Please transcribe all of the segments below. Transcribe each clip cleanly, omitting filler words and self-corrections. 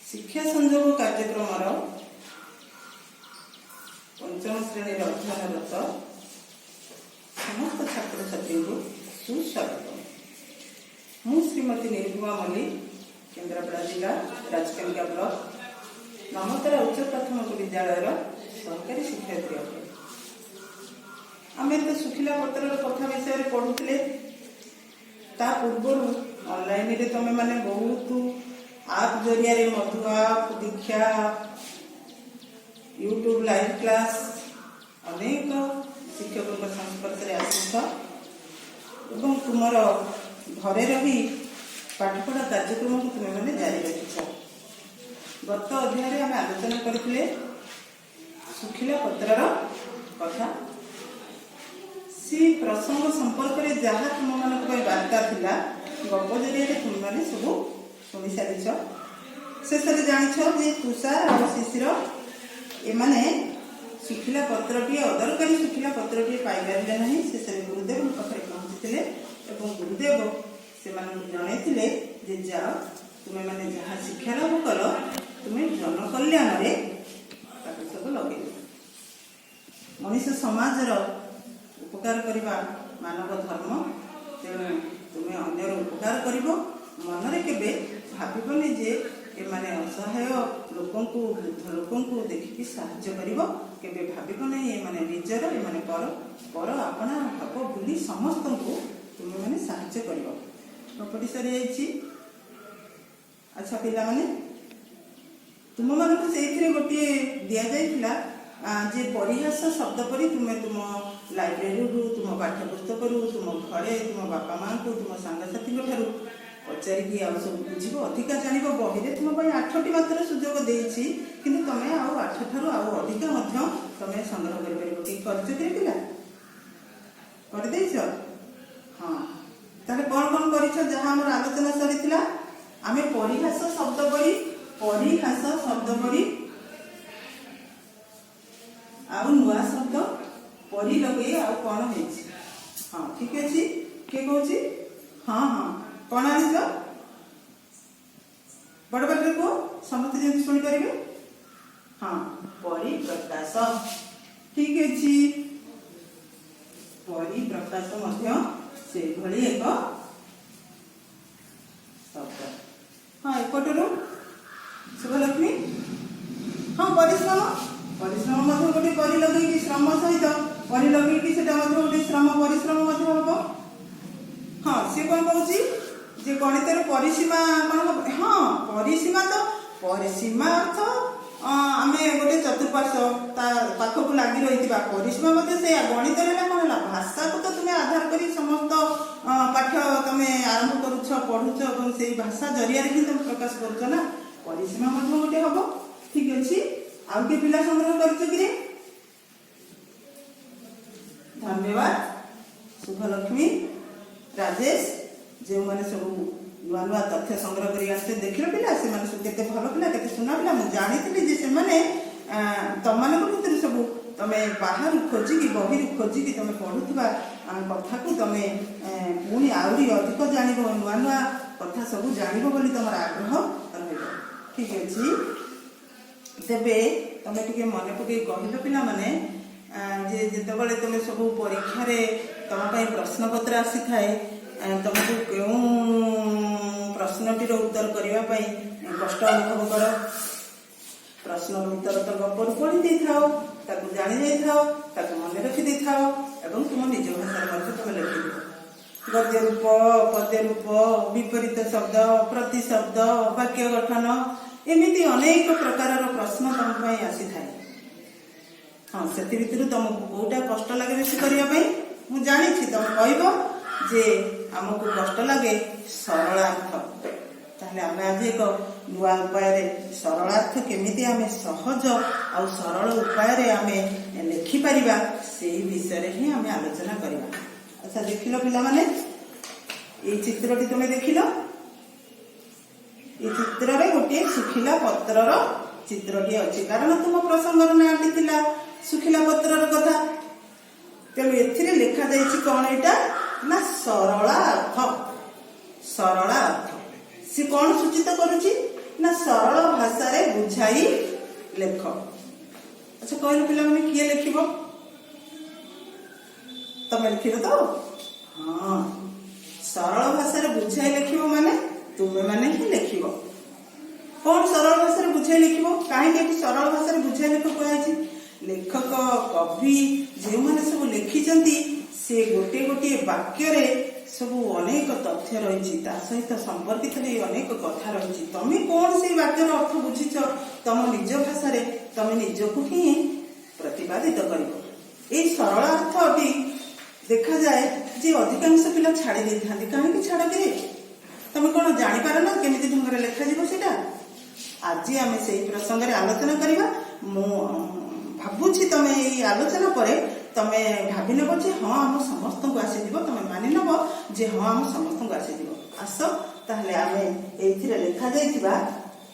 शिक्षा संयोग कार्यक्रम पंचम श्रेणी अध्ययनरत समस्त छात्र छात्री को सुस्वागत। मु श्रीमती निरुपमा मल्लिक केन्द्रापड़ा जिला राजकनिका ब्लॉक नमतरा उच्च प्राथमिक विद्यालय सहकारी शिक्षयित्री अटे। आमे तो सुखिला पत्र कथा विषय पढ़ुले ता पूर्व ऑनलाइन रे तमे माने बहुत आप जरिया रे मधु आप दीक्षा यूट्यूब लाइव क्लास अनेक शिक्षकों संस्पर्श में आस तुम घरे रही पाठपढ़ा कार्यक्रम को तुम्हें मैंने जारी रखिछ। गत अध्याय आम आलोचना करते सुखिला पत्रर कथा सी प्रसंग संपर्क में जहाँ तुम मान वार्ता थिला गप जरिया तुम मैंने सब शुणी सारी शेष जाच जे तुषार और शिशिर एमाने सुखिला पत्रटी अदरकारी सुखिला पत्रटी पाइबारे ना शेष गुरुदेव पाखे पहुँची गुरुदेव से जनईले जे जाओ तुम्हें मैंने जहाँ शिक्षा लाभ कर तुम्हें जन कल्याण सब लगे मनीष समाजर उपकार करने मानव धर्म तेणु तुम्हें अन्यर उपकार कर मनरे केबे भाविबनी जे एमाने असहाय लोकों को वृद्ध लोकों को देखिकी साहाय्य करिवो केबे भाविबनी एमाने निजर एमाने पर आपना भाव भूली समस्त को तुम्हें मैंने साहाय्य करिवो। गपटी सरी जाइछि। अच्छा पिला माने तुम मानक सेइथिरे गोटे दिया जाइथिला जे परिहास शब्द परी तुम्हें तुम लाइब्रेरी तुम पाठ्यपुस्तक तुम घरे तुम बापा माँ को तुम सांगसाथी ठारू पचारिकी आउ सब बुझ अधिका जान बही तुम 8टी मात्र सुजोग देती कि तुम्हें आउ 8 ठारू आउ अधिका तुम्हें संग्रह कर पिला कर हाँ ताले कौन कौन कर जहाँ आम आलोचना सरी आम परिहास शब्द परी आउ नुआ शब्द परी लगे आउ कौन है। हाँ ठीक अच्छे किए कौन हाँ हाँ कौन आस बड़ बाटे को समस्त जमी शुणी पारे। हाँ परिप्रकाश ठीक अच्छे परिप्रकाश से भली एक शब्द। हाँ एपटर शुभलक्ष्मी हाँ परिश्रम परिश्रम गोटे परि लगे श्रम सहित परि लगे गोटे श्रम परिश्रम हम। हाँ सी कौन कौच जे गणितर परिसीमा कौन हम। हाँ परिसीमा तो परिसीमा अर्थ आम गोटे चतुर्पार्श्व पाखक लगी रही परिसीमा से गणित कौन है भाषा को तो तुम्हें आधार कर समस्त पाठ तुम्हें आरंभ करुच पढ़ुच और से भाषा जरिया ही तुम प्रकाश करुच ना परिसीमा गोटे हम। ठीक अच्छे आउ के पिला संग्रह कर धन्यवाद शुभलक्ष्मी राजेश जो मैंने सब नुआ नुआ तथ्य संग्रह कर देख पिला से केते भल पिला केते सुना पिला मुझे जानी जे से तुम भर सब तुम्हें बाहर खोजिकी बही खोजिकी तुम पढ़ुवा कथा को तुम पुणी आहरी अधिक जान नुआ नुआ कथा सब जान बोली तुम आग्रह रहा। ठीक अच्छे तेबे तुम टे मन पकई कहल पिला माने जे जितेबाला तुम सब परीक्षा तुम प्रश्नपत्र आसी थाए तुमको क्यों प्रश्नटीर उत्तर करने कष्ट अनुभव कर प्रश्न उत्तर तो गपर पढ़ी दे था जानी जाता मन रखी था और तुम निज भाषा तुम लिखि गद्य रूप पद्य रूप विपरीत शब्द प्रतिशब्द वाक्य गठन एमती अनेक प्रकार प्रश्न तुम आसी थाए। हाँ से भितर तुमको कौटा कष्ट लगे बेस करने मुझे जानी तुम कह जे आमको कष्ट लगे सरलार्थ ताहले आम आज एक नुआ उपाय सरलार्थ केमिति आम सहज आ सरल उपाय आम लिखिपर से विषय ही आम आलोचना करवा। अच्छा देख लो पिला माने ये चित्रटी तुम्हें देख लो ये चित्र रे गोटे सुखिला पत्रर चित्रटी अच्छी कारण तुम प्रसंगर नाटी थिला सुखिला पत्रर कथा तेणु ए लिखा जाइए कौन यहाँ ना सरला अर्थ सी कौन सूचित करुच्ची ନା ସରଳ ଭାଷାରେ ବୁଝାଇ ଲେଖ। ଆଚ୍ଛା କହିଲ ପିଲାମାନେ କିଏ ଲେଖିବ? ତମେ ଲେଖିବ ତ? ହଁ, ସରଳ ଭାଷାରେ ବୁଝାଇ ଲେଖିବ ମାନେ ତୁମେ ମାନେ ହିଁ ଲେଖିବ। କଣ ସରଳ ଭାଷାରେ ବୁଝାଇ ଲେଖିବ? କାହିଁକି ଏଠି ସରଳ ଭାଷାରେ ବୁଝାଇ ଲେଖ କୁହାଯାଇଛି? ଲେଖକ କବି ଯେଉଁମାନେ ସବୁ ଲେଖିଛନ୍ତି ସେ ଗୋଟିଏ ଗୋଟିଏ ବାକ୍ୟରେ ସବୁ ଅନେକ ତଥ୍ୟ ରହିଛି, ତା ସହିତ ସମ୍ପର୍କିତ ହେଇ ଅନେକ କଥା ରହିଛି। ତମେ କଣ ସେଇ ବାକ୍ୟର ଅର୍ଥ ବୁଝିଛ ତମ ନିଜ ଭାଷାରେ ତମେ ନିଜକୁ ହିଁ ପ୍ରତିପାଦିତ କରିବ। ଏଇ ସରଳ ଅର୍ଥଟି ଦେଖାଯାଏ ଯେ ଅଧିକାଂଶ ପିଲା ଛାଡ଼ି ଦେଇଥାନ୍ତି। କାହିଁକି ଛାଡ଼କିରେ? ତମେ କଣ ଜାଣିପାର ନା କେମିତି ଢଙ୍ଗରେ ଲେଖାଯିବ ସେଇଟା? ଆଜି ଆମେ ସେଇ ପ୍ରସଙ୍ଗରେ ଆଲୋଚନା କରିବା। ମୁଁ ଭାବୁଛି ତମେ ଏଇ ଆଲୋଚନା ପରେ ତମେ ଭାବି ନେବ ଯେ ହଁ ଆମ ସମସ୍ତଙ୍କୁ ଆସିଯିବ। ତମେ ମାନି ନେବ ଯେ ହଁ ଆମ ସମସ୍ତଙ୍କୁ ଆସିଯିବ। ଆସ ତାହେଲେ ଆମେ ଏଇଥିରେ ଲେଖାଯାଇଥିବା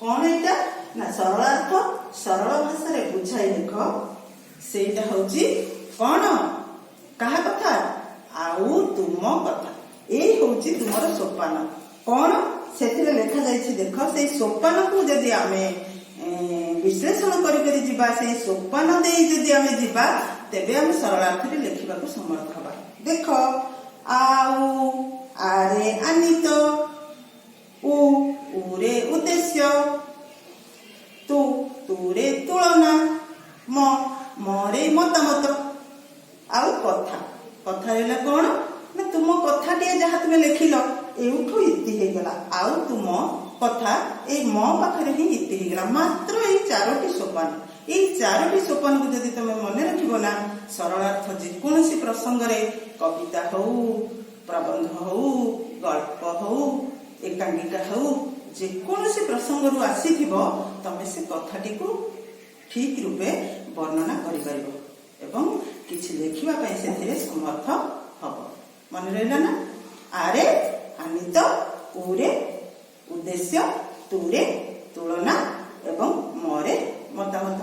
କଣ ଏଇଟା ନା ସରଳାର୍ଥ ସରଳ ଭାଷାରେ ବୁଝାଇ ଲେଖ। ସେଇଟା ହଉଛି କଣ? କାହା କଥା? ଆଉ ତୁମ କଥା। ଏଇ ହଉଛି ତୁମର ସୋପାନ। କଣ ସେଥିରେ ଲେଖାଯାଇଛି ଦେଖ। ସେଇ ସୋପାନକୁ ଯଦି ଆମେ ବିଶ୍ଳେଷଣ କରି ଯିବା, ସେଇ ସୋପାନ ଦେଇ ଯଦି ଆମେ ଯିବା ତେବେ ଆମେ ସରଳାର୍ଥରେ ଲେଖିବାକୁ ସମର୍ଥ ହେବା। ଦେଖ, ଆଉ ଆରେ ଆନିତ, ଉରେ ଉଦ୍ଦେଶ୍ୟ, ତୁରେ ତୁଳନା, ମରେ ମତାମତ, ଆଉ କଥା। କଥା ରହିଲା କଣ ନା ତୁମ କଥାଟିଏ ଯାହା ତୁମେ ଲେଖିଲ ଏଉଠୁ ଇତି ହେଇଗଲା। ଆଉ ତୁମ କଥା ଏଇ ମ ପାଖରେ ହିଁ ଇତି ହେଇଗଲା। ମାତ୍ର ଏଇ 4ଟି ସୋପାନ। ଏଇ 4ଟି ସୋପାନକୁ ଯଦି ତମେ ମନେ ରଖିବ ନା ସରଳାର୍ଥ ଯେକୌଣସି ପ୍ରସଙ୍ଗରେ କବିତା ହଉ, ପ୍ରବନ୍ଧ ହଉ, ଗଳ୍ପ ହଉ, ଏକାଙ୍କିକା ହଉ, ଯେକୌଣସି ପ୍ରସଙ୍ଗରୁ ଆସିଥିବ ତମେ ସେ କଥାଟିକୁ ଠିକ ରୂପେ ବର୍ଣ୍ଣନା କରିପାରିବ ଏବଂ କିଛି ଲେଖିବା ପାଇଁ ସେଥିରେ ସମର୍ଥ ହବ। ମନେ ରହିଲା ନା? ଆରେ ଆନିତ, ଉରେ ଉଦ୍ଦେଶ୍ୟ, ତୁରେ ତୁଳନା ଏବଂ ମରେ ମତାମତ।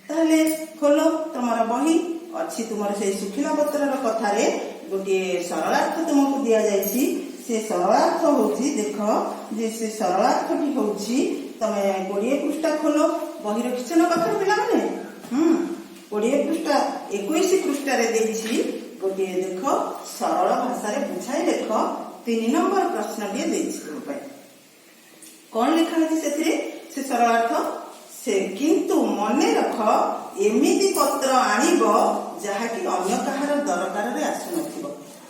ତାହେଲେ ଖୋଲ ତମର ବହି ଅଛି। ତୁମର ସେଇ ଶୁଖିଲା ପତ୍ରର କଥାରେ ଗୋଟିଏ ସରଳାର୍ଥ ତୁମକୁ ଦିଆଯାଇଛି। ସେ ସରଳାର୍ଥ ହଉଛି, ଦେଖ ଯେ ସେ ସରଳାର୍ଥଟି ହଉଛି, ତମେ 20 ପୃଷ୍ଠା ଖୋଲ। ବହି ରଖିଛ ନା ପାଖରେ ପିଲାମାନେ? 20 ପୃଷ୍ଠା 21 ପୃଷ୍ଠାରେ ଦେଇଛି ଗୋଟିଏ ଦେଖ ସରଳ ଭାଷାରେ ବୁଝାଇ ଲେଖ 3 ନମ୍ବର ପ୍ରଶ୍ନଟିଏ ଦେଇଛି ତୁମ ପାଇଁ। କଣ ଲେଖା ହେଇଛି ସେଥିରେ? ସେ ସରଳାର୍ଥ ସେ କିନ୍ତୁ ମନେ ରଖ ଏମିତି ପତ୍ର ଆଣିବ ଯାହାକି ଅନ୍ୟ କାହାର ଦରକାରରେ ଆସୁନଥିବ।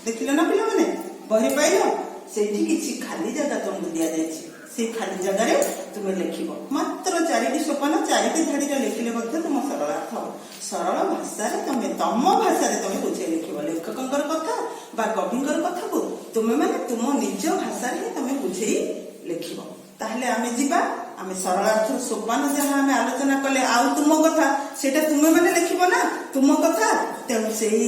ଦେଖିଲ ନା ପିଲାମାନେ? ବହି ପାଇଲ? ସେଇଠି କିଛି ଖାଲି ଜାଗା ତୁମକୁ ଦିଆଯାଇଛି। ସେଇ ଖାଲି ଜାଗାରେ ତୁମେ ଲେଖିବ। ମାତ୍ର 4ଟି ସୋପାନ 4ଟି ଧାଡିରେ ଲେଖିଲେ ମଧ୍ୟ ତୁମ ସରଳାର୍ଥ ହବ। ସରଳ ଭାଷାରେ ତମେ ତମ ଭାଷାରେ ତମେ ବୁଝେଇ ଲେଖିବ। ଲେଖକଙ୍କର କଥା ବା କବିଙ୍କର କଥାକୁ ତୁମେ ମାନେ ତୁମ ନିଜ ଭାଷାରେ ହିଁ ତମେ ବୁଝେଇ ଲେଖିବ। ତାହେଲେ ଆମେ ଯିବା। ଆମେ ସରଳାର୍ଥ ସୋପାନ ଯାହା ଆମେ ଆଲୋଚନା କଲେ, ଆଉ ତୁମ କଥା ସେଇଟା ତୁମେ ମାନେ ଲେଖିବ ନା ତୁମ କଥା। ତେଣୁ ସେଇ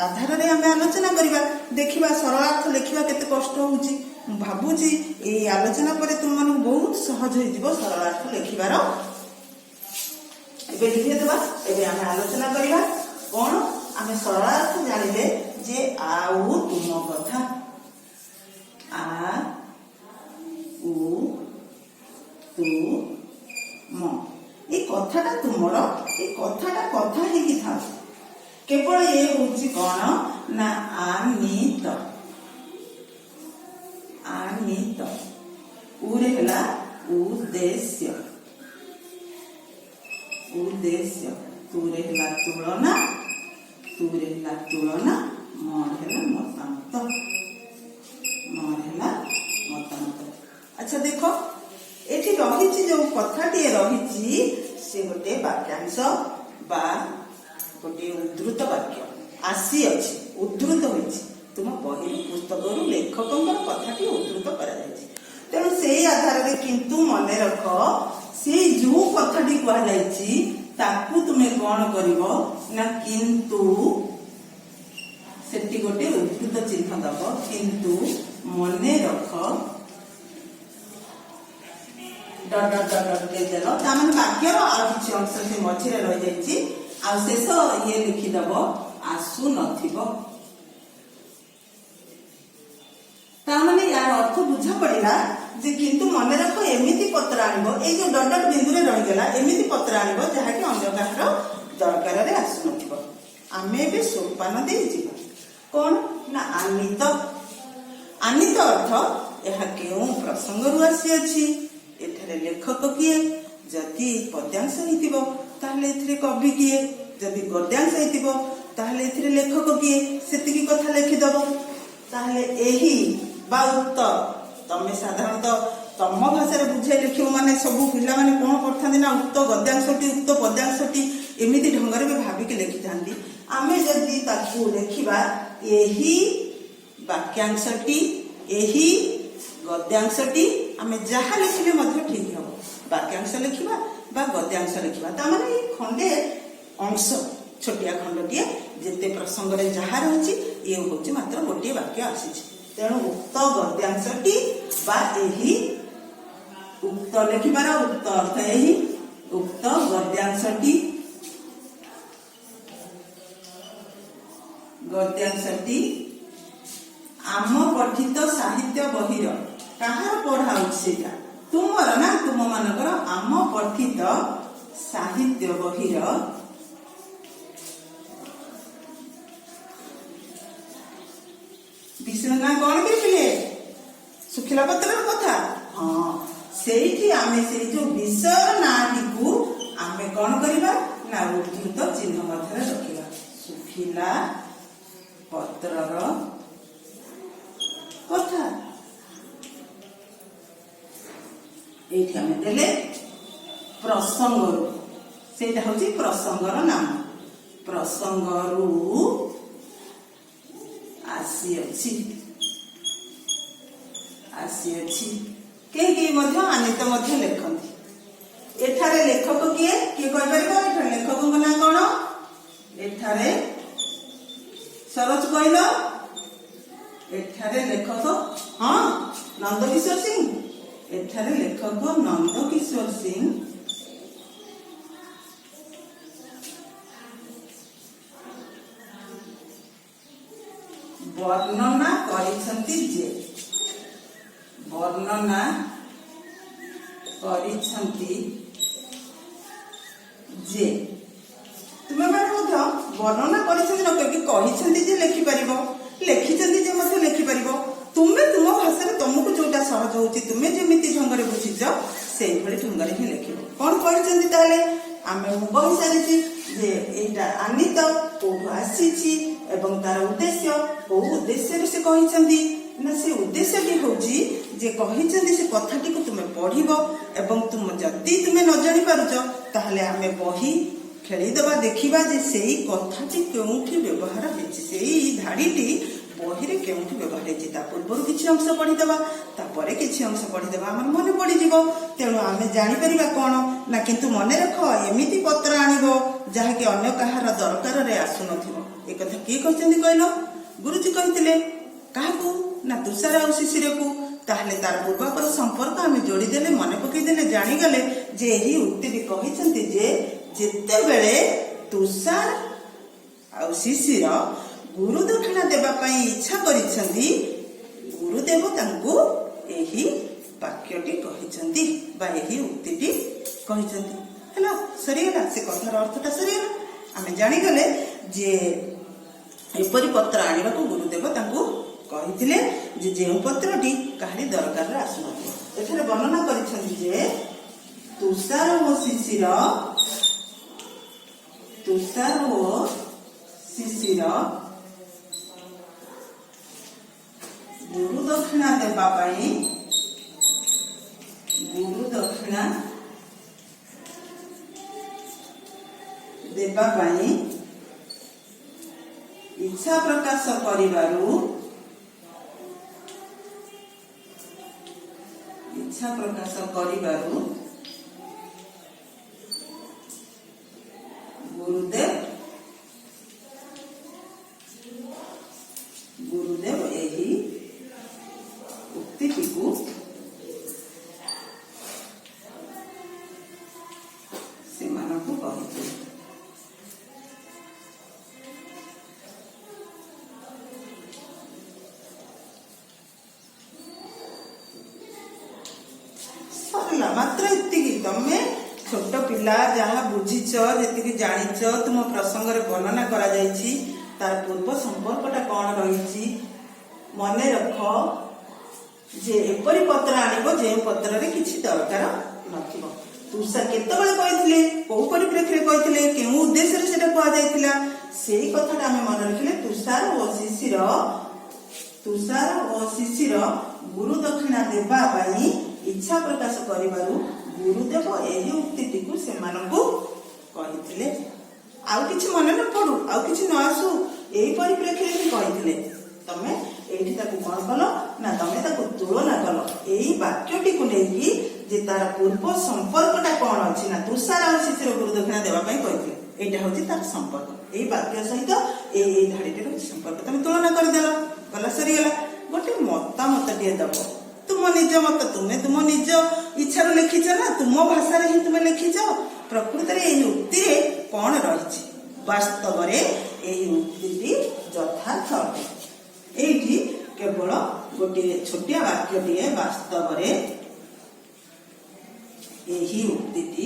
ଆଧାରରେ ଆମେ ଆଲୋଚନା କରିବା। ଦେଖିବା ସରଳାର୍ଥ ଲେଖିବା କେତେ କଷ୍ଟ ହଉଛି। ମୁଁ ଭାବୁଛି ଏଇ ଆଲୋଚନା ପରେ ତୁମମାନଙ୍କୁ ବହୁତ ସହଜ ହେଇଯିବ ସରଳାର୍ଥ ଲେଖିବାର। ଏବେ ଲିଖିଦେବା। ଏବେ ଆମେ ଆଲୋଚନା କରିବା କଣ? ଆମେ ସରଳାର୍ଥ ଜାଣିଲେ ଯେ ଆଉ ତୁମ କଥା, ଆ ଉ ତୁ ମ, ଏଇ କଥାଟା ତୁମର, ଏଇ କଥାଟା କଥା ହେଇକି ଥାଉ। କେବଳ ଏ ହଉଛି କଣ ନା ଆନିତ। ଆନିତ ଉରେ ହେଲା ଉଦ୍ଦେଶ୍ୟ, ଉଦ୍ଦେଶ୍ୟ, ତୁରେ ହେଲା ତୁଳନା, ତୁରେ ହେଲା ତୁଳନା, ମରେ ହେଲା ମତାମତ, ମରେ ହେଲା ମତାମତ। ଆଚ୍ଛା ଦେଖ ଏଠି ରହିଛି ଯୋଉ କଥାଟିଏ ରହିଛି ସେ ଗୋଟେ ବାକ୍ୟାଂଶ ବା ଗୋଟିଏ ଉଦ୍ଧୃତ ବାକ୍ୟ ଆସିଅଛି, ଉଦ୍ଧୃତ ହୋଇଛି। ତୁମ ବହି ପୁସ୍ତକରୁ ଲେଖକଙ୍କର କଥାଟି ଉଦ୍ଧୃତ କରାଯାଇଛି। ତେଣୁ ସେଇ ଆଧାରରେ କିନ୍ତୁ ମନେ ରଖ ସେଇ ଯୋଉ କଥାଟି କୁହାଯାଇଛି ତାକୁ ତୁମେ କଣ କରିବ ନା କିନ୍ତୁ ସେଠି ଗୋଟେ ଉଦ୍ଧୃତ ଚିହ୍ନ ଦବ। କିନ୍ତୁ ମନେ ରଖ ଡଟ ଡଟ ଡଟ ଦେଇଦେଲ। ତାମାନେ ବାକ୍ୟର ଆଉ କିଛି ଅଂଶ ସେ ମଝିରେ ରହିଯାଇଛି। ଆଉ ଶେଷ ଇଏ ଲେଖିଦବ ଆସୁ ନଥିବ। ତାମାନେ ୟାର ଅର୍ଥ ବୁଝା ପଡିଲା ଯେ କିନ୍ତୁ ମନେ ରଖ ଏମିତି ପତ୍ର ଆଣିବ, ଏଇ ଯୋଉ ଡଟ ଡଟ ବିନ୍ଦୁରେ ରହିଗଲା, ଏମିତି ପତ୍ର ଆଣିବ ଯାହାକି ଅନ୍ୟ କାହାର ଦରକାରରେ ଆସୁନଥିବ। ଆମେ ଏବେ ସୋପାନ ଦେଇଯିବା। କଣ ନା ଆନିତ। ଆନିତ ଅର୍ଥ ଏହା କେଉଁ ପ୍ରସଙ୍ଗରୁ ଆସିଅଛି, ଏଠାରେ ଲେଖକ କିଏ, ଯଦି ପଦ୍ୟାଂଶ ହେଇଥିବ ତାହେଲେ ଏଥିରେ କବି କିଏ, ଯଦି ଗଦ୍ୟାଂଶ ହେଇଥିବ ତାହେଲେ ଏଥିରେ ଲେଖକ କିଏ, ସେତିକି କଥା ଲେଖିଦବ। ତାହେଲେ ଏହି ବା ଉକ୍ତ, ତମେ ସାଧାରଣତଃ ତମ ଭାଷାରେ ବୁଝାଇ ଲେଖିବ ମାନେ ସବୁ ପିଲାମାନେ କଣ କରିଥାନ୍ତି ନା ଉକ୍ତ ଗଦ୍ୟାଂଶଟି ଉକ୍ତ ପଦ୍ୟାଂଶଟି ଏମିତି ଢଙ୍ଗରେ ବି ଭାବିକି ଲେଖିଥାନ୍ତି। ଆମେ ଯଦି ତାକୁ ଲେଖିବା ଏହି ବାକ୍ୟାଂଶଟି ଏହି ଗଦ୍ୟାଂଶଟି, ଆମେ ଯାହା ଲେଖିଲେ ମଧ୍ୟ ଠିକ ହବ। ବାକ୍ୟାଂଶ ଲେଖିବା ବା ଗଦ୍ୟାଂଶ ଲେଖିବା, ତାମାନେ ଏଇ ଖଣ୍ଡେ ଅଂଶ ଛୋଟିଆ ଖଣ୍ଡଟିଏ ଯେତେ ପ୍ରସଙ୍ଗରେ ଯାହା ରହିଛି ଇଏ ହଉଛି ମାତ୍ର ଗୋଟିଏ ବାକ୍ୟ ଆସିଛି। ତେଣୁ ଉକ୍ତ ଗଦ୍ୟାଂଶଟି ବା ଏହି, ଉକ୍ତ ଲେଖିବାର ଉକ୍ତ ଅର୍ଥ ଏହି, ଉକ୍ତ ଗଦ୍ୟାଂଶଟି ଆମ ପଠିତ ସାହିତ୍ୟ ବହିର, କାହାର ପଢା ହଉଛି ସେଇଟା, ତୁମର ନା ତୁମ ମାନଙ୍କର, ଆମ ପଠିତ ସାହିତ୍ୟ ବହିର ବିଷୟ ନା କଣ କହିଥିଲେ, ଶୁଖିଲା ପତ୍ରର କଥା। ହଁ, ସେଇଠି ଆମେ ସେଇ ଯୋଉ ବିଷୟ ନାଁଟିକୁ ଆମେ କଣ କରିବା ନା ଉଦ୍ଧୃତ ଚିହ୍ନ ମଧ୍ୟରେ ରଖିବା। ଶୁଖିଲା ପତ୍ରର କଥା, ଏଇଠି ଆମେ ଦେଲେ ପ୍ରସଙ୍ଗରୁ, ସେଇଟା ହଉଛି ପ୍ରସଙ୍ଗର ନାମ, ପ୍ରସଙ୍ଗରୁ ଆସିଅଛି। କେହି କେହି ମଧ୍ୟ ଆନିତ ମଧ୍ୟ ଲେଖନ୍ତି। ଏଠାରେ ଲେଖକ କିଏ କିଏ କହିପାରିବ? ଏଠାରେ ଲେଖକଙ୍କ ନାଁ କଣ? ଏଠାରେ ସରୋଜ କହିଲ, ଏଠାରେ ଲେଖକ ହଁ ନନ୍ଦକିଶୋର ସିଂ, ଏଠାରେ ଲେଖକ ନନ୍ଦକିଶୋର ସିଂ ବର୍ଣ୍ଣନା କରିଛନ୍ତି ଯେ, ବର୍ଣ୍ଣନା କରିଛନ୍ତି ଯେ, ତୁମେ ମାନେ ମଧ୍ୟ ବର୍ଣ୍ଣନା କରିଛନ୍ତି ନ କହିକି କହିଛନ୍ତି ଯେ ଲେଖିପାରିବ, ଲେଖିଛନ୍ତି ଯେ ମଧ୍ୟ ଲେଖିପାରିବ। ତୁମେ ତୁମ ଭାଷାରେ ତମକୁ ଯୋଉଟା ସହଜ ହଉଛି, ତୁମେ ଯେମିତି ଢଙ୍ଗରେ ବୁଝିଛ ସେଇଭଳି ଢଙ୍ଗରେ ହିଁ ଲେଖିବ। କଣ କହିଛନ୍ତି ତାହେଲେ? ଆମେ ମୁଁ କହିସାରିଛି ଯେ ଏଇଟା ଆନିତ କୋଉଠୁ ଆସିଛି ଏବଂ ତାର ଉଦ୍ଦେଶ୍ୟ, କୋଉ ଉଦ୍ଦେଶ୍ୟରେ ସେ କହିଛନ୍ତି ନା ସେ ଉଦ୍ଦେଶ୍ୟଟି ହଉଛି ଯେ କହିଛନ୍ତି ସେ କଥାଟିକୁ ତୁମେ ପଢିବ ଏବଂ ଯଦି ତୁମେ ନ ଜାଣି ପାରୁଛ ତାହେଲେ ଆମେ ବହି ଖେଳିଦେବା, ଦେଖିବା ଯେ ସେଇ କଥାଟି କେଉଁଠି ବ୍ୟବହାର ହେଇଛି, ସେଇ ଧାଡିଟି ବହିରେ କେଉଁଠି ବ୍ୟବହାର ହେଇଛି। ତା ପୂର୍ବରୁ କିଛି ଅଂଶ ପଢିଦେବା, ତାପରେ କିଛି ଅଂଶ ପଢିଦେବା, ଆମର ମନେ ପଡିଯିବ। ତେଣୁ ଆମେ ଜାଣିପାରିବା କଣ ନା, କିନ୍ତୁ ମନେ ରଖ ଏମିତି ପତ୍ର ଆଣିବ ଯାହାକି ଅନ୍ୟ କାହାର ଦରକାରରେ ଆସୁନଥିବ। ଏ କଥା କିଏ କହିଛନ୍ତି କହିଲ? ଗୁରୁଜୀ କହିଥିଲେ। କାହାକୁ ନା ତୁଷାର ଆଉ ଶିଶିରକୁ। ତାହେଲେ ତାର ପୂର୍ବାପର ସମ୍ପର୍କ ଆମେ ଯୋଡ଼ିଦେଲେ, ମନେ ପକେଇଦେଲେ, ଜାଣିଗଲେ ଯେ ଏହି ଉକ୍ତିଟି କହିଛନ୍ତି ଯେ ଯେତେବେଳେ ତୁଷାର ଆଉ ଶିଶିର ଗୁରୁ ଦକ୍ଷିଣା ଦେବା ପାଇଁ ଇଚ୍ଛା କରିଛନ୍ତି, ଗୁରୁଦେବ ତାଙ୍କୁ ଏହି ବାକ୍ୟଟି କହିଛନ୍ତି ବା ଏହି ଉକ୍ତିଟି କହିଛନ୍ତି। ହେଲା, ସରିଗଲା, ସେ କଥାର ଅର୍ଥଟା ସରିଗଲା। ଆମେ ଜାଣିଗଲେ ଯେ ଏପରି ପତ୍ର ଆଣିବାକୁ ଗୁରୁଦେବ ତାଙ୍କୁ କହିଥିଲେ ଯେ ଯେଉଁ ପତ୍ରଟି କାହାରି ଦରକାରରେ ଆସୁନଥିବ। ଏଠାରେ ବର୍ଣ୍ଣନା କରିଛନ୍ତି ଯେ ତୁଷାର ଓ ଶିଶିର ଗୁରୁ ଦକ୍ଷିଣା ଦେବା ପାଇଁ ଇଚ୍ଛା ପ୍ରକାଶ କରିବାରୁ ଗୁରୁଦେବ ଏହି ଉକ୍ତିଟିକୁ ସେମାନଙ୍କୁ କହିଥିଲେ। ସରିଲା, ମାତ୍ର ଏତିକି ତମେ ଛୋଟ ପିଲା ଯାହା ବୁଝିଛ ଯେତିକି ଜାଣିଛ ତୁମ ପ୍ରସଙ୍ଗରେ ବର୍ଣ୍ଣନା କରାଯାଇଛି ତାର ପୂର୍ବ ସମ୍ପର୍କଟା କଣ ରହିଛି ମନେ ରଖ ଯେ ଏପରି ପତ୍ର ଆଣିବ ଯେଉଁ ପତ୍ରରେ କିଛି ଦରକାର ନଥିବ। ତୁଷାର କେତେବେଳେ କହିଥିଲେ, କୋଉ ପରିପ୍ରେକ୍ଷୀରେ କହିଥିଲେ, କେଉଁ ଉଦ୍ଦେଶ୍ୟରେ ସେଟା କୁହାଯାଇଥିଲା ସେଇ କଥାଟା ଆମେ ମନେ ରଖିଲେ ତୁଷାର ଓ ଶିଶିର ଗୁରୁ ଦକ୍ଷିଣା ଦେବା ପାଇଁ ଇଚ୍ଛା ପ୍ରକାଶ କରିବାରୁ ଗୁରୁଦେବ ଏହି ଉକ୍ତିଟିକୁ ସେମାନଙ୍କୁ କହିଥିଲେ। ଆଉ କିଛି ମନେ ନ ପଡୁ, ଆଉ କିଛି ନ ଆସୁ, ଏଇ ପରିପ୍ରେକ୍ଷୀରେ ହିଁ କହିଥିଲେ। ତମେ ଏଇଠି ତାକୁ କଣ କଲ ନା ତମେ ତାକୁ ତୁଳନା କଲ ଏଇ ବାକ୍ୟଟିକୁ ନେଇକି ଯେ ତାର ପୂର୍ବ ସମ୍ପର୍କଟା କଣ ଅଛି ନା ତୁଷାର ଆଉ ଶିଶିର ଗୁରୁ ଦକ୍ଷିଣା ଦେବା ପାଇଁ କହିଥିଲେ। এইটা হচ্ছে তার সম্পর্ক, এই বাক্য সহিত এই ধাড়িটির হচ্ছে সম্পর্ক। তুমি তুলনা করিদেল, গলা সরিগলা। গোটে মতামতটিয়ে দেব, তুম নিজ মত, তুমি তুম নিজ ইচ্ছার লিখিছ না, তুম ভাষার হি তুমি লিখিছ। প্রকৃতরে এই উক্তিরে কଣ রয়েছে, বাস্তবরে এই উক্তিটি যথার্থ অটে। এইটি কেবল গোটিয়ে ছোটিয়া বাক্যটিয়ে, বাস্তবরে ଏହି ଉକ୍ତିଟି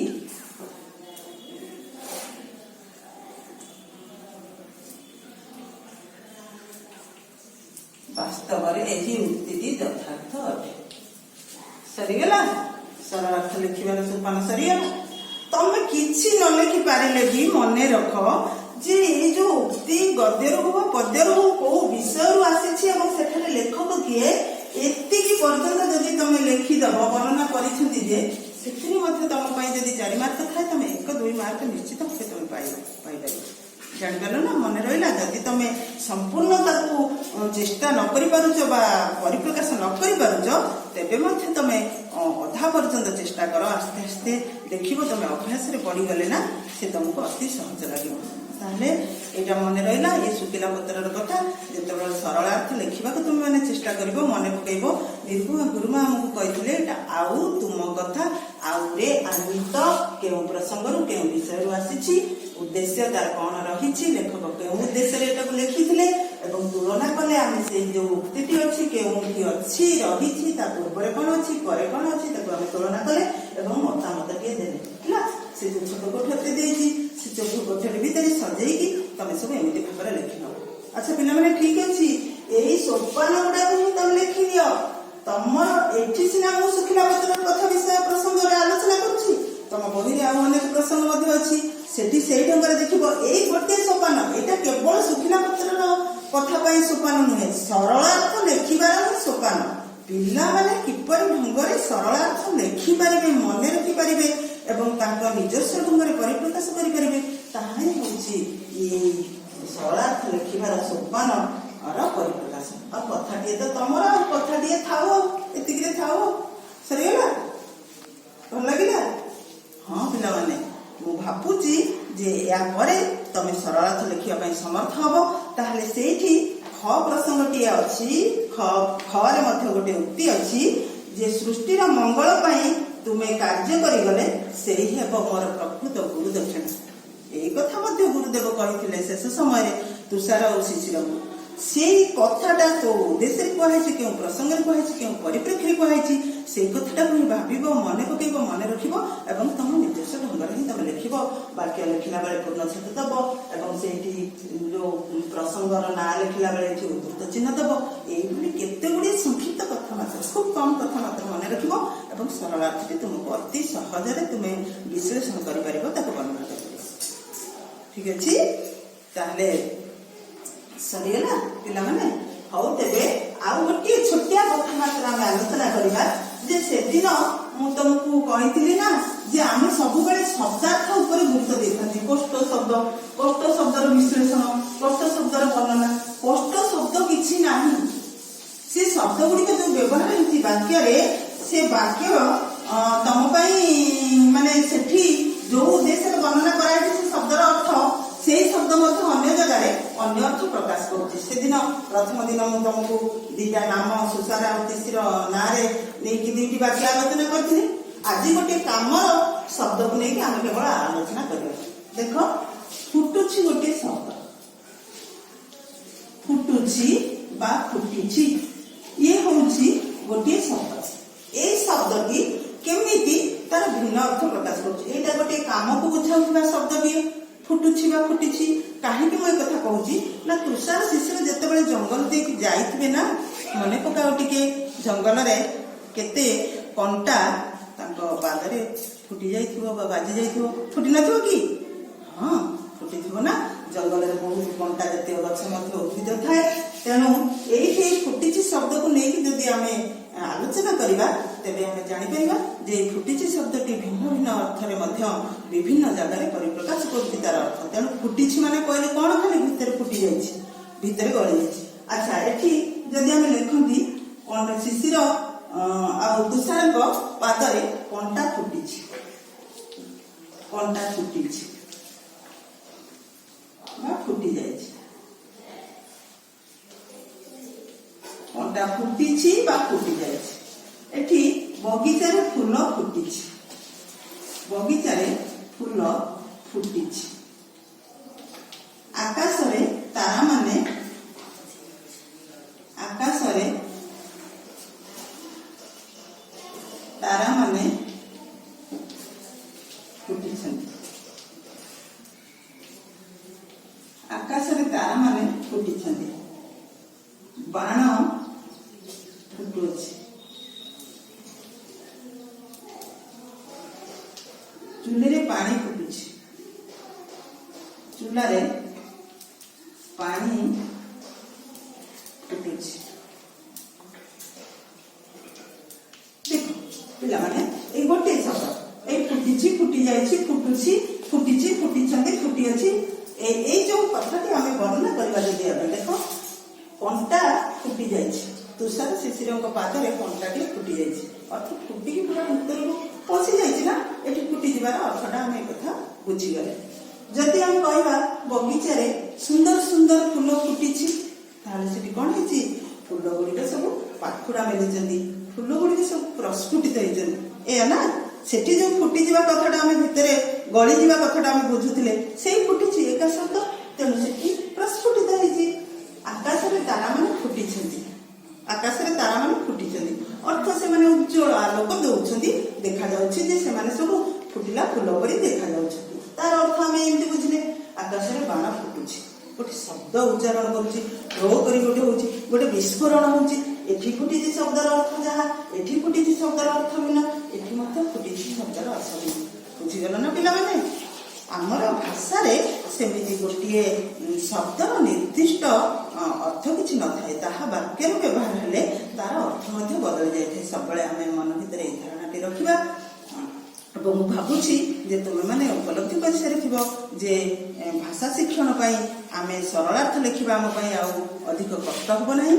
ବାସ୍ତବରେ ଏହି ଉକ୍ତିଟି ଯଥାର୍ଥ ଅଟେ। ସରିଗଲା, ସରଳ ଅର୍ଥ ଲେଖିବାର ସୋପାନ ସରିଗଲା। ତମେ କିଛି ନ ଲେଖି ପାରିଲେ ବି ମନେ ରଖ ଯେ ଏଇ ଯୋଉ ଉକ୍ତି ଗଦ୍ୟରୁ ହଉ ପଦ୍ୟରୁ ହଉ କୋଉ ବିଷୟରୁ ଆସିଛି ଏବଂ ସେଠାରେ ଲେଖକ କିଏ ଏତିକି ପର୍ଯ୍ୟନ୍ତ ଯଦି ତମେ ଲେଖିଦବ, ବର୍ଣ୍ଣନା କରିଛନ୍ତି ଯେ ସେଥିରେ ମଧ୍ୟ ତମ ପାଇଁ ଯଦି 4 ମାର୍କ ଥାଏ ତମେ 1-2 ମାର୍କ ନିଶ୍ଚିତ ଭାବେ ତମେ ପାଇପାରିବ। ଜାଣିପାରିଲ ନା, ମନେ ରହିଲା। ଯଦି ତମେ ସମ୍ପୂର୍ଣ୍ଣ ତାକୁ ଚେଷ୍ଟା ନ କରିପାରୁଛ ବା ପରିପ୍ରକାଶ ନ କରିପାରୁଛ ତେବେ ମଧ୍ୟ ତମେ ଅଧା ପର୍ଯ୍ୟନ୍ତ ଚେଷ୍ଟା କର। ଆସ୍ତେ ଆସ୍ତେ ଦେଖିବ ତମେ ଅଭ୍ୟାସରେ ପଡ଼ିଗଲେ ନା ସେ ତମକୁ ଅତି ସହଜ ଲାଗିବ। ତାହେଲେ ଏଇଟା ମନେ ରହିଲା, ଏ ଶୁଖିଲା ପତ୍ରର କଥା। ଯେତେବେଳେ ସରଳାର୍ଥ ଲେଖିବାକୁ ତୁମେ ମାନେ ଚେଷ୍ଟା କରିବ, ମନେ ପକେଇବ ଗୁରୁମା ଆମକୁ କହିଥିଲେ ଏଇଟା ଆଉ ତୁମ କଥା ଆଉରେ ଆନ୍ବିତ କେଉଁ ପ୍ରସଙ୍ଗରୁ କେଉଁ ବିଷୟରୁ ଆସିଛି, ଉଦ୍ଦେଶ୍ୟ ତାର କଣ ରହିଛି, ଲେଖକ କେଉଁ ଉଦ୍ଦେଶ୍ୟରେ ଏଟାକୁ ଲେଖିଥିଲେ ଏବଂ ତୁଳନା କଲେ ଆମେ ସେଇ ଯୋଉ ଉକ୍ତିଟି ଅଛି କେଉଁଠି ଅଛି ରହିଛି, ତା ପୂର୍ବରେ କଣ ଅଛି ପରେ କଣ ଅଛି ତାକୁ ଆମେ ତୁଳନା କଲେ ଏବଂ ମତାମତଟିଏ ଦେଲେ ହେଲା। ସେ ଯୋଉ ଛୋଟ କୋଠରୀ ଦେଇଛି ସେ ଛୋଟ କୋଠରୀ ଭିତରେ ସଜେଇକି ତମେ ସବୁ ଏମିତି ଭାବରେ ଲେଖିବ। ଆଚ୍ଛା ପିଲାମାନେ ଠିକ ଅଛି, ଏଇ ସୋପାନ ଗୁଡାକୁ ହିଁ ତମେ ଲେଖିଦିଅ। ତମର ଏଠି ସିନା ମୁଁ ଶୁଖିଲା ପତ୍ରର କଥା ବିଷୟ ପ୍ରସଙ୍ଗରେ ଆଲୋଚନା କରୁଛି, ତମ ବହିରେ ଆଉ ଅନେକ ପ୍ରସଙ୍ଗ ମଧ୍ୟ ଅଛି, ସେଠି ସେଇ ଢଙ୍ଗରେ ଦେଖିବ। ଏଇ ଗୋଟିଏ ସୋପାନ, ଏଇଟା କେବଳ ଶୁଖିଲା ପତ୍ରର କଥା ପାଇଁ ସୋପାନ ନୁହେଁ, ସରଳାର୍ଥ ଲେଖିବାର ହିଁ ସୋପାନ। ପିଲାମାନେ କିପରି ଢଙ୍ଗରେ ସରଳାର୍ଥ ଲେଖିପାରିବେ, ମନେ ରଖିପାରିବେ ଏବଂ ତାଙ୍କ ନିଜସ୍ୱ ଢଙ୍ଗରେ ପରିପ୍ରକାଶ କରିପାରିବେ, ତାହା ହିଁ ହେଉଛି ଏଇ ସରଳାର୍ଥ ଲେଖିବାର ସୋପାନର ପରିପ୍ରକାଶ। ଆଉ କଥାଟିଏ ତ ତମର, ଆଉ କଥାଟିଏ ଥାଉ, ଏତିକିରେ ଥାଉ। ସରିଗଲା, ଭଲ ଲାଗିଲା? ହଁ ପିଲାମାନେ, ମୁଁ ଭାବୁଛି ଯେ ଏହା ପରେ ତମେ ସରଳାର୍ଥ ଲେଖିବା ପାଇଁ ସମର୍ଥ ହବ। ତାହେଲେ ସେଇଠି ଖ ପ୍ରସଙ୍ଗଟିଏ ଅଛି, ଖରେ ମଧ୍ୟ ଗୋଟେ ଉକ୍ତି ଅଛି ଯେ ସୃଷ୍ଟିର ମଙ୍ଗଳ ପାଇଁ ତୁମେ କାର୍ଯ୍ୟ କରିଗଲେ ସେହି ହେବ ମୋର ପ୍ରକୃତ ଗୁରୁ ଦକ୍ଷିଣା। ଏଇ କଥା ମଧ୍ୟ ଗୁରୁଦେବ କହିଥିଲେ ଶେଷ ସମୟରେ ତୁଷାର ଓ ଶିଶିରଙ୍କୁ। ସେଇ କଥାଟା କୋଉ ଉଦ୍ଦେଶ୍ୟରେ କୁହାଯାଇଛି, କେଉଁ ପ୍ରସଙ୍ଗରେ କୁହାଯାଇଛି, କେଉଁ ପରିପ୍ରେକ୍ଷୀରେ କୁହାଯାଇଛି, ସେଇ କଥାଟାକୁ ହିଁ ଭାବିବ, ମନେ ପକେଇବ, ମନେ ରଖିବ ଏବଂ ତମ ନିଜସ୍ୱ ଢଙ୍ଗରେ ହିଁ ତମେ ଲେଖିବ। ବାକ୍ୟ ଲେଖିଲା ବେଳେ ପୂର୍ଣ୍ଣଚ୍ଛେଦ ଦବ ଏବଂ ସେଇଠି ଯୋଉ ପ୍ରସଙ୍ଗର ନାଁ ଲେଖିଲା ବେଳେ ଏଠି ଉଦ୍ଧୃତ ଚିହ୍ନ ଦବ। ଏଇଭଳି କେତେ ଗୁଡ଼ିଏ ସଂକ୍ଷିପ୍ତ କଥା ମାତ୍ର, ଖୁବ୍ କମ୍ କଥା ମାତ୍ର ମନେ ରଖିବ ଏବଂ ସରଳାର୍ଥଟି ତୁମକୁ ଅତି ସହଜରେ ତୁମେ ବିଶ୍ଳେଷଣ କରିପାରିବ, ତାକୁ ବର୍ଣ୍ଣନା କରିପାରିବ। ଠିକ ଅଛି, ତାହେଲେ ସରିଗଲା ପିଲାମାନେ? ହଉ, ତେବେ ଆଉ ଗୋଟିଏ ଛୋଟିଆ କଥା ମାତ୍ର ଆମେ ଆଲୋଚନା କରିବା ଯେ ସେଦିନ ମୁଁ ତମକୁ କହିଥିଲି ନା ଯେ ଆମେ ସବୁବେଳେ ଶବ୍ଦାର୍ଥ ଉପରେ ଗୁରୁତ୍ୱ ଦେଇଥାନ୍ତି। କୋଷ୍ଠ ଶବ୍ଦର ବିଶ୍ଳେଷଣ, କୋଷ୍ଠ ଶବ୍ଦର ବର୍ଣ୍ଣନା। କୋଷ୍ଠ ଶବ୍ଦ କିଛି ନାହିଁ, ସେ ଶବ୍ଦ ଗୁଡ଼ିକ ଯୋଉ ବ୍ୟବହାର ହେଇଛି ବାକ୍ୟରେ, ସେ ବାକ୍ୟ ତମ ପାଇଁ ମାନେ ସେଠି ଯୋଉ ଉଦ୍ଦେଶ୍ୟରେ ବର୍ଣ୍ଣନା କରାଯାଇଛି ସେ ଶବ୍ଦର ଅର୍ଥ, ସେଇ ଶବ୍ଦ ମଧ୍ୟ ଅନ୍ୟ ଜାଗାରେ ଅନ୍ୟ ଅର୍ଥ ପ୍ରକାଶ କରୁଛି। ସେଦିନ ପ୍ରଥମ ଦିନ ମୁଁ ତମକୁ 2ଟା ନାମ ସୁସାର ଆଉ ତିସିର ନାଁରେ ନେଇକି 2ଟି ବାକ୍ୟ ଆଲୋଚନା କରିଥିଲି। ଆଜି ଗୋଟେ କାମର ଶବ୍ଦକୁ ନେଇକି ଆମେ କେବଳ ଆଲୋଚନା କରିବା। ଦେଖ, ଫୁଟୁଛି ଗୋଟିଏ ଶବ୍ଦ, ଫୁଟୁଛି ବା ଫୁଟିଛି, ଇଏ ହଉଛି ଗୋଟିଏ ଶବ୍ଦ। ଏଇ ଶବ୍ଦଟି କେମିତି तार भिन्न अर्थ प्रकाश करुच्ची। एटा गोटे काम को बुझाउଥିବା शब्द भी फुटुछि बा फुटिछि। काहेकि मैं कथा कहूची ना तुषार शिशिर जेतेबेले जंगल देख जाइथिबे ना मने पकाओ टिके जंगल रे केते कंटा तांको पादरे फुटी जाइथिबो बा बाजी जाइथिबो फुटी नथिबो कि हां फुटी थिबो ना। जंगल रे बहुत कंटा जते गछ मध्ये उद्भिद थाए तेणु एही फुटिछि शब्द को लेके जदि हमें आलोचना करिबा तेबे हमें जानि परिबा जे फुटिछि शब्दटी भिन्न भिन्न अर्थ रे मध्ये विभिन्न जगह रे परिप्रकाश करछि तार अर्थ। तेणु फुटिछि माने कहले कोन खाली भितर फुटी जाइछि भितर गळि जाइछि। अच्छा एठी जदि हमें लेखंती कोन शिशिर आ तुषार को पादरे कंटा फुटिछि कंटा फुटिछि बा फुटी जाइछि कंटा फुटिछि बा फुटी जाइछि। एठी बगीचा रे फूल फुटिछि बगीचा रे फूल फुटिछि। आकाश रे तारा माने आकाश रे तारा माने फुटिछन्ति आकाश रे तारा माने फुटिछन्ति। बाण फुटुछि चूल्हे रे पानी फुटुछि चूल्हा रे पानी फुटुछि। देखो पिला माने ए गोटे शब्द ए फुटिछि फुटी जाइछि फुटुछि फुटिछि फुटिछन्ति फुटी अछि। ए जो कथाटी हमें वर्णना करबा जदि आबे देखो कंटा फुटी जाइछि तुषार शिशिरଙ୍କ पादरे कंटाटी फुटी जाइछि अर्थ फुटी की पूरा भीतर को पहुंची जाइछि ना। एठी फुटी जिबार अर्थटा हमें कथा बुझी गले। जदि हम कहबा बगीचा रे सुंदर सुंदर फूल फुटिछि ताले सेठी कोन हिछि फूल गुडी सब पाखुडा मेलिचंदी फूल गुडी सब प्रस्फुटित हेचंदी ए ना। सेठी जो फुटी जिबा कथाटा हमें भितरे गळी जिबा कथाटा हमें बुझुथिले सेही फुटिछि एका शब्द तेनु सेठी प्रस्फुटित हेछि। आकाश रे तारा माने फुटिछंती आकाश रे तारा माने फुटिछंती अर्थ से माने उज्जवल आलोक दउछंती देखा जाउछि जे से माने सब फुटिला फूल परि देखा जाउछंती। तार अर्थ हमें एंति बुझिले आकाश रे बाण फुटुछि गोटे शब्द उच्चारण करूछि रो करी गोटे होछि गोटे विस्फोरण होछि। एठी फुटिछि शब्दर अर्थ जहा एठी फुटिछि शब्दर अर्थ बिना एठी मते फुटिछि शब्दर अर्थ बिना बुझि गेल ना पिला माने। आमर भाषा रे सेमिति गोटे शब्दर निर्दिष्ट अर्थ किछि न थाए ताहा वाक्य रे व्यवहार हेले तार अर्थ मध्ये बदल जाय। सब बेले हमें मन भितर ए धारणाटी रखिबा ଏବଂ ଭାବୁଛି ଯେ ତୁମେମାନେ ଉପଲବ୍ଧି କରିସାରିଥିବ ଯେ ଭାଷା ଶିକ୍ଷଣ ପାଇଁ ଆମେ ସରଳାର୍ଥ ଲେଖିବା ଆମ ପାଇଁ ଆଉ ଅଧିକ କଷ୍ଟ ହେବ ନାହିଁ।